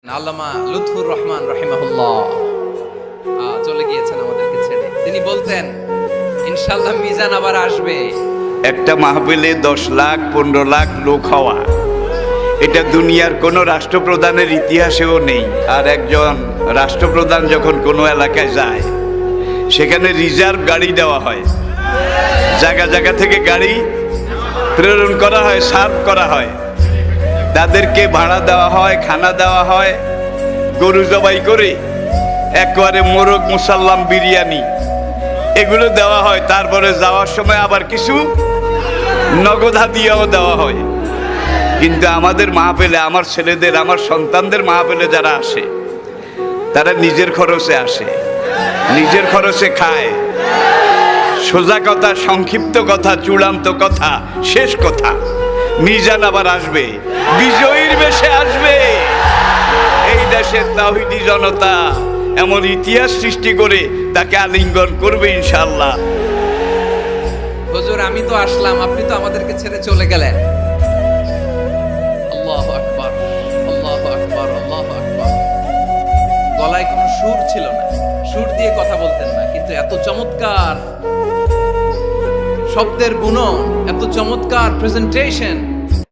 আল্লামা লুৎফুর রহমান রাহিমাহুল্লাহ চলে গিয়েছেন আমাদেরকে ছেড়ে। তিনি বলতেন ইনশাআল্লাহ মিজান আবার আসবে। একটা মাহফিলে 10 লাখ 15 লাখ লোক হওয়া, এটা দুনিয়ার কোনো রাষ্ট্রপ্রধানের ইতিহাসেও নেই। আর একজন রাষ্ট্রপ্রধান যখন কোনো এলাকায় যায়, সেখানে রিজার্ভ গাড়ি দেওয়া হয়, জায়গা জায়গা থেকে গাড়ি প্রেরণ করা হয়, সার্ভ করা হয়, তাদেরকে ভাড়া দেওয়া হয়, খানা দেওয়া হয়, গরু জবাই করে একবারে মোরগ মুসাল্লাম বিরিয়ানি এগুলো দেওয়া হয়। তারপরে যাওয়ার সময় আবার কিছু নগদ হাদিয়াও দেওয়া হয়। কিন্তু আমাদের মাহফিলে, আমার ছেলেদের, আমার সন্তানদের মাহফিলে যারা আসে, তারা নিজের খরচে আসে, নিজের খরচে খায়। সোজা কথা, সংক্ষিপ্ত কথা, চূড়ান্ত কথা, শেষ কথা, মিজান আবার আসবে, বিজয়ীর বেশে আসবে। এই দেশের তাওহীদি জনতা এমন ইতিহাস সৃষ্টি করে তাকে আলিঙ্গন করবে ইনশাআল্লাহ। হুজুর আমি তো আসলাম, আপনি তো আমাদেরকে ছেড়ে চলে গেলেন। আল্লাহু আকবার, আল্লাহু আকবার, আল্লাহু আকবার। গলায় কোনো সুর ছিল না, সুর দিয়ে কথা বলতেন না, কিন্তু এত চমৎকার শব্দের গুণন, এত চমৎকার প্রেজেন্টেশন,